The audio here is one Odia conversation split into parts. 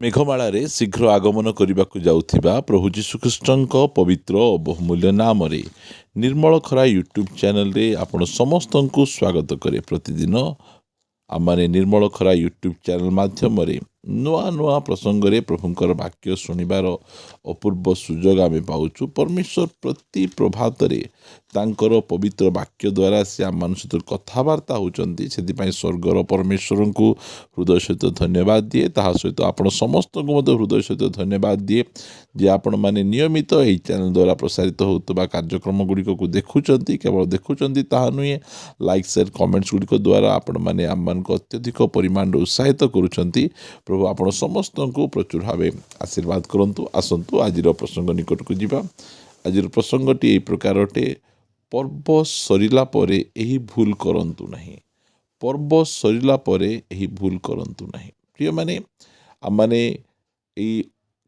ମେଘମାଳାରେ ଶୀଘ୍ର ଆଗମନ କରିବାକୁ ଯାଉଥିବା ପ୍ରଭୁ ଯୀଶୁଖ୍ରୀଷ୍ଟଙ୍କ ପବିତ୍ର ଓ ବହୁମୂଲ୍ୟ ନାମରେ ନିର୍ମଳ ଖରା ୟୁଟ୍ୟୁବ୍ ଚ୍ୟାନେଲରେ ଆପଣ ସମସ୍ତଙ୍କୁ ସ୍ୱାଗତ କରେ। ପ୍ରତିଦିନ ଆମମାନେ ନିର୍ମଳ ଖରା ୟୁଟ୍ୟୁବ୍ ଚ୍ୟାନେଲ ମାଧ୍ୟମରେ ନୂଆ ନୂଆ ପ୍ରସଙ୍ଗରେ ପ୍ରଭୁଙ୍କର ବାକ୍ୟ ଶୁଣିବାର ଅପୂର୍ବ ସୁଯୋଗ ଆମେ ପାଉଛୁ। ପରମେଶ୍ୱର ପ୍ରତି ପ୍ରଭାତରେ ତାଙ୍କର ପବିତ୍ର ବାକ୍ୟ ଦ୍ୱାରା ସେ ଆମମାନଙ୍କ ସହିତ କଥାବାର୍ତ୍ତା ହେଉଛନ୍ତି। ସେଥିପାଇଁ ସ୍ୱର୍ଗର ପରମେଶ୍ୱରଙ୍କୁ ହୃଦୟ ସହିତ ଧନ୍ୟବାଦ ଦିଏ। ତାହା ସହିତ ଆପଣ ସମସ୍ତଙ୍କୁ ମଧ୍ୟ ହୃଦୟ ସହିତ ଧନ୍ୟବାଦ ଦିଏ ଯେ ଆପଣମାନେ ନିୟମିତ ଏହି ଚ୍ୟାନେଲ ଦ୍ୱାରା ପ୍ରସାରିତ ହେଉଥିବା କାର୍ଯ୍ୟକ୍ରମ ଗୁଡ଼ିକକୁ ଦେଖୁଛନ୍ତି। କେବଳ ଦେଖୁଛନ୍ତି ତାହା ନୁହେଁ, ଲାଇକ୍ ସେୟାର କମେଣ୍ଟସ୍ ଗୁଡ଼ିକ ଦ୍ୱାରା ଆପଣମାନେ ଆମମାନଙ୍କୁ ଅତ୍ୟଧିକ ପରିମାଣରେ ଉତ୍ସାହିତ କରୁଛନ୍ତି। ପ୍ରଭୁ ଆପଣ ସମସ୍ତଙ୍କୁ ପ୍ରଚୁର ଭାବେ ଆଶୀର୍ବାଦ କରନ୍ତୁ। ଆସନ୍ତୁ ଆଜିର ପ୍ରସଙ୍ଗ ନିକଟକୁ ଯିବା। ଆଜିର ପ୍ରସଙ୍ଗଟି ଏହି ପ୍ରକାର ଅଟେ, ପର୍ବ ସରିଲା ପରେ ଏହି ଭୁଲ କରନ୍ତୁ ନାହିଁ। ପର୍ବ ସରିଲା ପରେ ଏହି ଭୁଲ କରନ୍ତୁ ନାହିଁ। ପ୍ରିୟମାନେ, ଆମମାନେ ଏଇ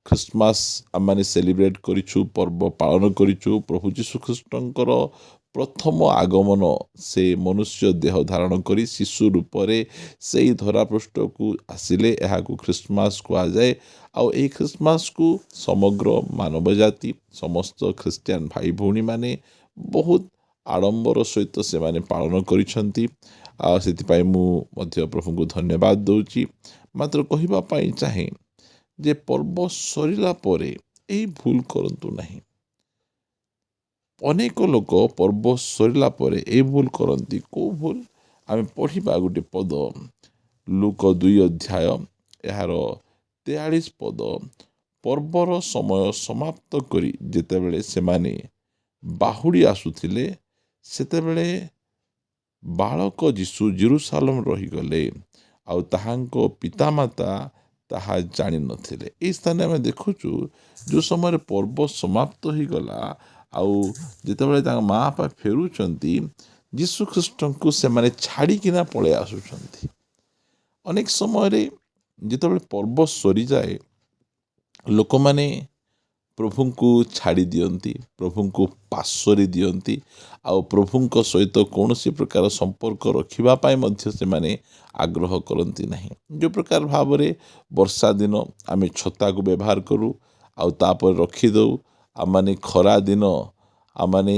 ଖ୍ରୀଷ୍ଟମାସ ଆମମାନେ ସେଲିବ୍ରେଟ୍ କରିଛୁ, ପର୍ବ ପାଳନ କରିଛୁ। ପ୍ରଭୁ ଯୀଶୁଖ୍ରୀଷ୍ଟଙ୍କର ପ୍ରଥମ ଆଗମନ, ସେ ମନୁଷ୍ୟ ଦେହ ଧାରଣ କରି ଶିଶୁ ରୂପରେ ସେଇ ଧରାପୃଷ୍ଠକୁ ଆସିଲେ, ଏହାକୁ ଖ୍ରୀଷ୍ଟମାସ କୁହାଯାଏ। ଆଉ ଏହି ଖ୍ରୀଷ୍ଟମାସକୁ ସମଗ୍ର ମାନବ ଜାତି, ସମସ୍ତ ଖ୍ରୀଷ୍ଟିଆନ ଭାଇ ଭଉଣୀମାନେ ବହୁତ ଆଡ଼ମ୍ବର ସହିତ ସେମାନେ ପାଳନ କରିଛନ୍ତି। ଆଉ ସେଥିପାଇଁ ମୁଁ ମଧ୍ୟ ପ୍ରଭୁଙ୍କୁ ଧନ୍ୟବାଦ ଦେଉଛି। ମାତ୍ର କହିବା ପାଇଁ ଚାହେଁ ଯେ ପର୍ବ ସରିଲା ପରେ ଏହି ଭୁଲ କରନ୍ତୁ ନାହିଁ। ଅନେକ ଲୋକ ପର୍ବ ସରିଲା ପରେ ଏହି ଭୁଲ କରନ୍ତି। କେଉଁ ଭୁଲ? ଆମେ ପଢ଼ିବା ଗୋଟେ ପଦ, ଲୁକ 2 ଅଧ୍ୟାୟ ଏହାର 43 ପଦ। ପର୍ବର ସମୟ ସମାପ୍ତ କରି ଯେତେବେଳେ ସେମାନେ ବାହୁଡ଼ି ଆସୁଥିଲେ, ସେତେବେଳେ ବାଳକ ଯୀଶୁ ଜେରୁସାଲେମ ରହିଗଲେ, ଆଉ ତାହାଙ୍କ ପିତାମାତା ତାହା ଜାଣିନଥିଲେ। ଏହି ସ୍ଥାନରେ ଆମେ ଦେଖୁଛୁ, ଯେଉଁ ସମୟରେ ପର୍ବ ସମାପ୍ତ ହୋଇଗଲା, ଆଉ ଯେତେବେଳେ ତାଙ୍କ ମା ବାପା ଫେରୁଛନ୍ତି, ଯୀଶୁଖ୍ରୀଷ୍ଟଙ୍କୁ ସେମାନେ ଛାଡ଼ିକିନା ପଳାଇ ଆସୁଛନ୍ତି। ଅନେକ ସମୟରେ ଯେତେବେଳେ ପର୍ବ ସରିଯାଏ, ଲୋକମାନେ ପ୍ରଭୁଙ୍କୁ ଛାଡ଼ି ଦିଅନ୍ତି, ପ୍ରଭୁଙ୍କୁ ପାଶୋରି ଦିଅନ୍ତି, ଆଉ ପ୍ରଭୁଙ୍କ ସହିତ କୌଣସି ପ୍ରକାର ସମ୍ପର୍କ ରଖିବା ପାଇଁ ମଧ୍ୟ ସେମାନେ ଆଗ୍ରହ କରନ୍ତି ନାହିଁ। ଯେଉଁ ପ୍ରକାର ଭାବରେ ବର୍ଷା ଦିନ ଆମେ ଛତାକୁ ବ୍ୟବହାର କରୁ, ଆଉ ତାପରେ ରଖିଦେଉ। ଆମମାନେ ଖରା ଦିନ ଆମମାନେ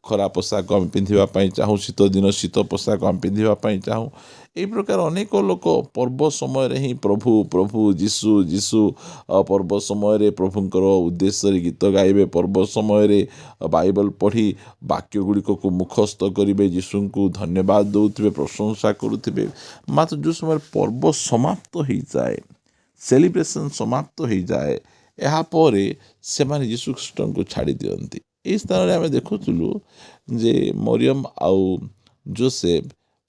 ଖରା ପୋଷାକ ଆମେ ପିନ୍ଧିବା ପାଇଁ ଚାହୁଁ, ଶୀତ ଦିନ ଶୀତ ପୋଷାକ ଆମେ ପିନ୍ଧିବା ପାଇଁ ଚାହୁଁ। ଏହି ପ୍ରକାର ଅନେକ ଲୋକ ପର୍ବ ସମୟରେ ହିଁ ପ୍ରଭୁ ପ୍ରଭୁ ଯୀଶୁ ଯୀଶୁ ପର୍ବ ସମୟରେ ପ୍ରଭୁଙ୍କର ଉଦ୍ଦେଶ୍ୟରେ ଗୀତ ଗାଇବେ। ପର୍ବ ସମୟରେ ବାଇବଲ ପଢ଼ି ବାକ୍ୟ ଗୁଡ଼ିକକୁ ମୁଖସ୍ଥ କରିବେ, ଯୀଶୁଙ୍କୁ ଧନ୍ୟବାଦ ଦେଉଥିବେ, ପ୍ରଶଂସା କରୁଥିବେ। ମାତ୍ର ଯେଉଁ ସମୟରେ ପର୍ବ ସମାପ୍ତ ହୋଇଯାଏ, ସେଲିବ୍ରେସନ୍ ସମାପ୍ତ ହୋଇଯାଏ, ଏହାପରେ ସେମାନେ ଯୀଶୁଖ୍ରୀଷ୍ଟଙ୍କୁ ଛାଡ଼ି ଦିଅନ୍ତି। ଏହି ସ୍ଥାନରେ ଆମେ ଦେଖୁଥିଲୁ ଯେ ମରିୟମ ଆଉ ଯୋସେଫ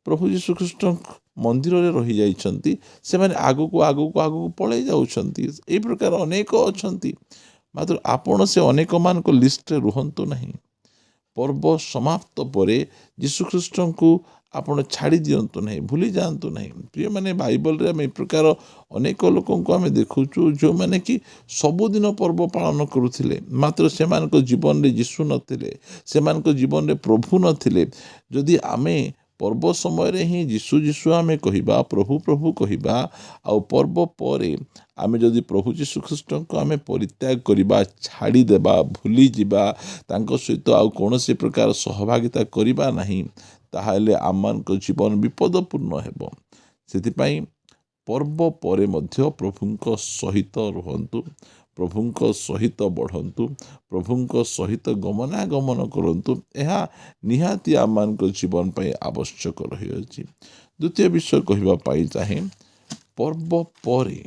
ପ୍ରଭୁ ଯୀଶୁଖ୍ରୀଷ୍ଟଙ୍କ ମନ୍ଦିରରେ ରହିଯାଇଛନ୍ତି। ସେମାନେ ଆଗକୁ ଆଗକୁ ଆଗକୁ ପଳାଇ ଯାଉଛନ୍ତି। ଏହି ପ୍ରକାର ଅନେକ ଅଛନ୍ତି, ମାତ୍ର ଆପଣ ସେ ଅନେକମାନଙ୍କ ଲିଷ୍ଟରେ ରୁହନ୍ତୁ ନାହିଁ। ପର୍ବ ସମାପ୍ତ ପରେ ଯୀଶୁଖ୍ରୀଷ୍ଟଙ୍କୁ ଆପଣ ଛାଡ଼ି ଦିଅନ୍ତୁ ନାହିଁ, ଭୁଲି ଯାଆନ୍ତୁ ନାହିଁ। ପ୍ରିୟମାନେ, ବାଇବଲରେ ଆମେ ଏ ପ୍ରକାର ଅନେକ ଲୋକଙ୍କୁ ଆମେ ଦେଖୁଛୁ, ଯେଉଁମାନେ କି ସବୁଦିନ ପର୍ବ ପାଳନ କରୁଥିଲେ, ମାତ୍ର ସେମାନଙ୍କ ଜୀବନରେ ଯୀଶୁ ନଥିଲେ, ସେମାନଙ୍କ ଜୀବନରେ ପ୍ରଭୁ ନଥିଲେ। ଯଦି ଆମେ ପର୍ବ ସମୟରେ ହିଁ ଯୀଶୁ ଯୀଶୁ ଆମେ କହିବା, ପ୍ରଭୁ ପ୍ରଭୁ କହିବା, ଆଉ ପର୍ବ ପରେ ଆମେ ଯଦି ପ୍ରଭୁ ଯୀଶୁଖ୍ରୀଷ୍ଟଙ୍କୁ ଆମେ ପରିତ୍ୟାଗ କରିବା, ଛାଡ଼ିଦେବା, ଭୁଲିଯିବା, ତାଙ୍କ ସହିତ ଆଉ କୌଣସି ପ୍ରକାର ସହଭାଗିତା କରିବା ନାହିଁ, ତାହେଲେ ଆମମାନଙ୍କ ଜୀବନ ବିପଦପୂର୍ଣ୍ଣ ହେବ। ସେଥିପାଇଁ ପର୍ବ ପରେ ମଧ୍ୟ ପ୍ରଭୁଙ୍କ ସହିତ ରୁହନ୍ତୁ, ପ୍ରଭୁଙ୍କ ସହିତ ବଢ଼ନ୍ତୁ, ପ୍ରଭୁଙ୍କ ସହିତ ଗମନାଗମନ କରନ୍ତୁ। ଏହା ନିହାତି ଆମମାନଙ୍କ ଜୀବନ ପାଇଁ ଆବଶ୍ୟକ ରହିଅଛି। ଦ୍ୱିତୀୟ ବିଷୟ କହିବା ପାଇଁ ଚାହେଁ, ପର୍ବ ପରେ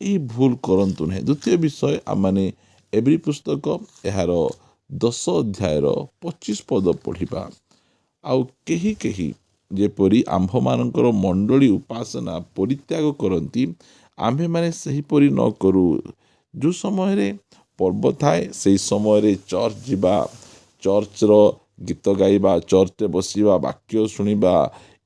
ଏହି ଭୁଲ କରନ୍ତୁ ନାହିଁ। ଦ୍ୱିତୀୟ ବିଷୟ, ଆମମାନେ ଏବ୍ରୀ ପୁସ୍ତକ ଏହାର 10 ଅଧ୍ୟାୟର 25 ପଦ ପଢ଼ିବା। ଆଉ କେହି କେହି ଯେପରି ଆମ୍ଭମାନଙ୍କର ମଣ୍ଡଳୀ ଉପାସନା ପରିତ୍ୟାଗ କରନ୍ତି, ଆମ୍ଭେମାନେ ସେହିପରି ନ କରୁ। ଯେଉଁ ସମୟରେ ପର୍ବ ଥାଏ, ସେହି ସମୟରେ ଚର୍ଚ୍ଚ ଯିବା, ଚର୍ଚ୍ଚର ଗୀତ ଗାଇବା, ଚର୍ଚ୍ଚରେ ବସିବା, ବାକ୍ୟ ଶୁଣିବା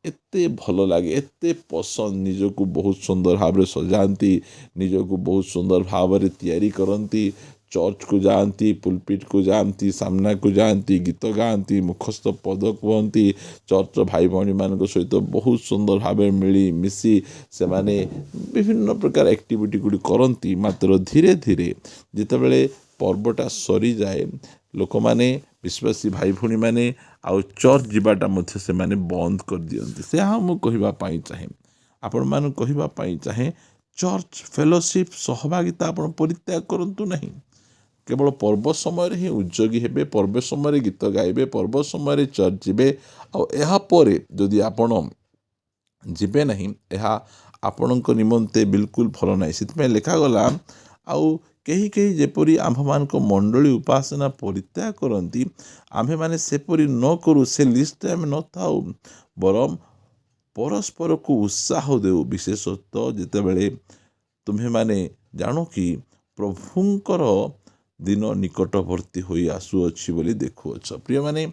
ଏତେ ଭଲ ଲାଗେ, ଏତେ ପସନ୍ଦ। ନିଜକୁ ବହୁତ ସୁନ୍ଦର ଭାବରେ ସଜାନ୍ତି, ନିଜକୁ ବହୁତ ସୁନ୍ଦର ଭାବରେ ତିଆରି କରନ୍ତି। चर्च को जाती, पुलपिट को जाती, सामना को जाती, गीत गाती, मुखस्थ पद कहती, चर्च भाई भाई मान सहित बहुत सुंदर भाव मिली मिसी से माने विभिन्न प्रकार एक्टिविटी गुड़ी करती। मात्र धीरे धीरे जितेबाला पर्वटा सरी जाए लोक मैंने विश्वासी भाई भाई मैंने आउ चर्च जीवाटा मध्य से माने बंद कर दियंती। से मु कहवाई चाहे आपण मान कहवाई चाहे चर्च फेलोशिप सहभागिता आपण परित्याग करंतु नहीं। केवल पर्व समय ही उद्योगी हेबे, पर्व समय गीत गाइबे, पर्व समय चर्च जीवे आपर जदि आपण जीवे नहीं यह आपण निमंते बिल्कुल भल ना। से लिखागला आउ कहीं कहीं जेपरी आम्भमान मंडली उपासना परित्याग करती आम्भे माने सेपरी न करूँ से लिस्ट आम न थाऊ बरम परस्पर को उत्साह देऊ। विशेषतः जितेबाला तुम्हें माने जानो कि प्रभुंकर दिन निकटवर्ती होई आसुअछि बोली देखुअछ। प्रिय माने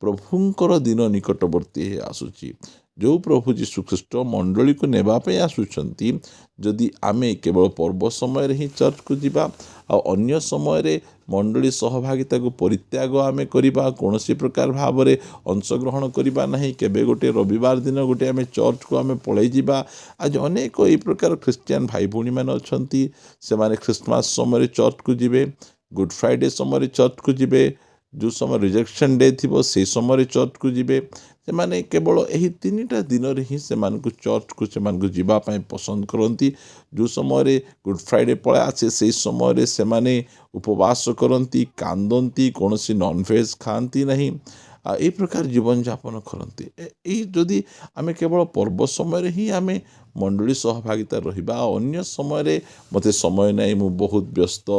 प्रभुंकर दिन निकटवर्ती आसुछि। जो प्रभु जीशु ख्रीष्ट मंडली को नेबापे आसुछंती जदि आमे केवल पर्व समय ही चर्च को जीवा अन्य समय मंडली सहभागिता को परित्याग आमे करिबा कोनोसी प्रकार भाव में अंशग्रहण करिबा नहीं। केबे गोटे रविवार दिन गोटे आमे चर्च को आमे पळै जीवा। आज अनेक यही प्रकार ख्रिस्टियन भाई भौणी मैंने अच्छी से माने क्रिसमस समय चर्च को जीवे, गुड फ्राइडे समय चर्च को जीवे, जो समय रिजेक्शन डे थी से समय चर्च को जीवे। से माने केवल यही 3टा दिन ही से चर्च को से जीवाई पसंद करती। जो समय गुड फ्राइडे पड़ा आसे से समय से माने उपवास करती, कांदती, कौन सी नॉनवेज खाती नहीं, यही प्रकार जीवन यापन करती। जदि आमे केवल पर्व समय ही आमे मंडली सहभागिता रहिबा अन्य समय मते समय नहीं मु बहुत व्यस्त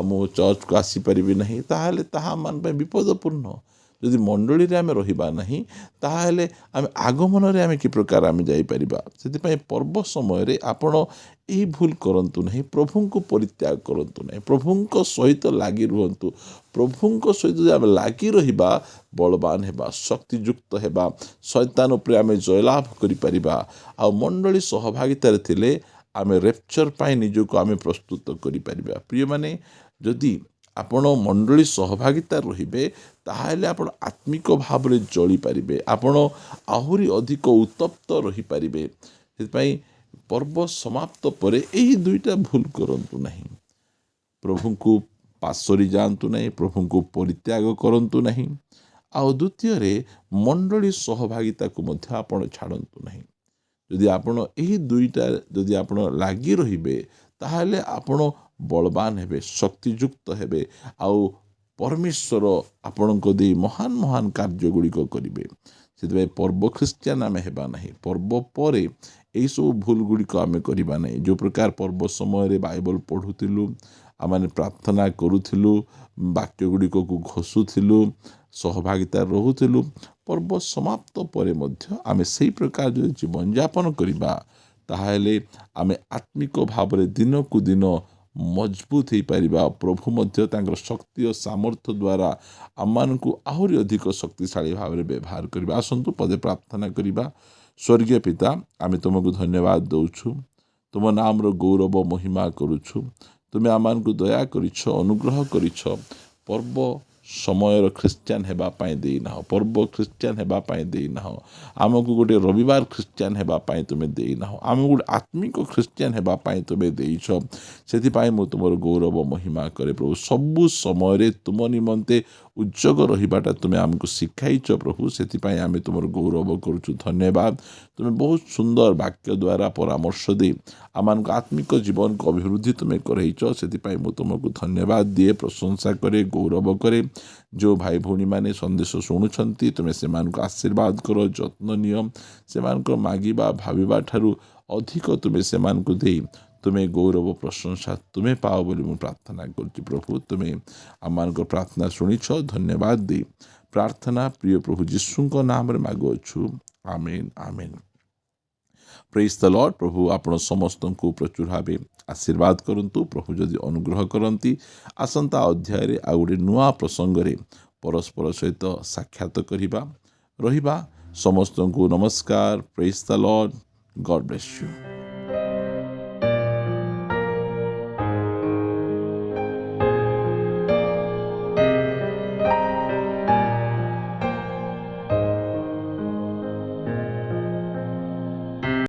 मु चर्च को आसीपारि नहीं ताहले ताहा मान पे विपदपूर्ण। जदि मंडली रे आमे रहिबा नहीं ताहले आमे आगमन रे आमे कि प्रकार आमे जाई परिबा। सेति पर्व समय रे आपण यही भूल करंतु नहीं, प्रभु को परित्याग करंतु नहीं, प्रभु सहित लगी रुहंतु। प्रभु सहित आमे लगी रहिबा बलवान हेबा, शक्तियुक्त हेबा, शैतान उपरे आमे जयलाभ करि परिबा। आ मंडली सहभागिता थिले आमे रेप्चर पाई निजको आमे प्रस्तुत करि परिबा। प्रिय माने जदि आपण मंडली सहभागिता रहिबे ताहले आपण आत्मिक भाव में जली पारिबे, आपण आहुरी अधिक उत्तप्त रही पारिबे। सेति पर्व समाप्त परे यही 2टा भूल करंतु नहीं। प्रभु को पासरी जातु नहीं, प्रभु को परित्याग करंतु नहीं। आ द्वितीय रे मंडली सहभागिता को मध्य आपण छाड़ंतु नहीं। जदि आपण यही 2टा जदि आपण लागी रहिबे ताहले आपण बलवान हेबे, शक्तियुक्त हेबे, आउ परमेश्वर आपण को दे महान महान कार्य गुड़िक करेंगे। से पर्व ख्रिस्टियन आम हेबा नहीं, पर्व पर यही सब भूल गुड़िक आम करवा नहीं। जो प्रकार पर्व समय बाइबल पढ़ुलु, आम प्रार्थना करूँ, वाक्य गुड़िक को घोषुलु, सहभागिता रोलु, पर्व समाप्त पर आम से प्रकार जो जीवन यापन करवा ताहले आम आत्मिक भाव में दिन को दिन मजबूत हो पारिबा। प्रभु मध्य तांकर शक्ति और सामर्थ्य द्वारा आम को आहरी अधिक शक्तिशाली भाव में व्यवहार करबा। आसंतु पदे प्रार्थना करबा। स्वर्गीय पिता आमे तुमको धन्यवाद दौछु, तुम नाम रो गौरव महिमा करुछु। तुम्हें आमान को दया करिछ, अनुग्रह करिछ। पर्व समय ख्रिस्टियन हेबा पाई देना हो, पर्व ख्रिस्टियन हेबा पाई देना हो, आमको गोटे रविवार ख्रिस्टियन हेबा पाई तुम्हें देना हो, आम गोटे आत्मिक ख्रिस्टियन हेबा पाई तुम्हें देइछ। सेथिपाई मु तुमर गौरव महिमा करे प्रभु। सबु समय तुम निमंते उज्जग रहिबाटा तुम्हें आमको शिखाइछ प्रभु। सेथिपाई आमे तुमर गौरव करुछु, धन्यवाद। तुम्हें बहुत सुंदर वाक्य द्वारा परामर्श दे आमान आत्मिक जीवन को अभिवृद्धि तुम्हें करइछ। सेथिपाई मु तुमको धन्यवाद दिए, प्रशंसा करे, गौरव करे। जो भाई भौणी माने संदेश शुणुछंती तुम्हें से आशीर्वाद कर, जत्न नियम से मागिबा भाविबा ठारू अधिक तुम्हें से दे तुम्हें गौरव प्रशंसा तुम्हें पाओ बोली मु प्रार्थना करछि प्रभु। तुम्हें आमान प्रार्थना शुणिछ, धन्यवाद दे प्रार्थना प्रिय प्रभु जीशु को नाम रे मागुछु, amen amen. Praise the lord. प्रभु आपण समस्त को प्रचुर भाव आशीर्वाद करंतु। प्रभु जदि अनुग्रह करती आसंता अध्याय रे आ गोटे नुआ प्रसंग रे परस्पर सहित साक्षात करिबा रहिबा। समस्त को नमस्कार। Praise the Lord. God bless you.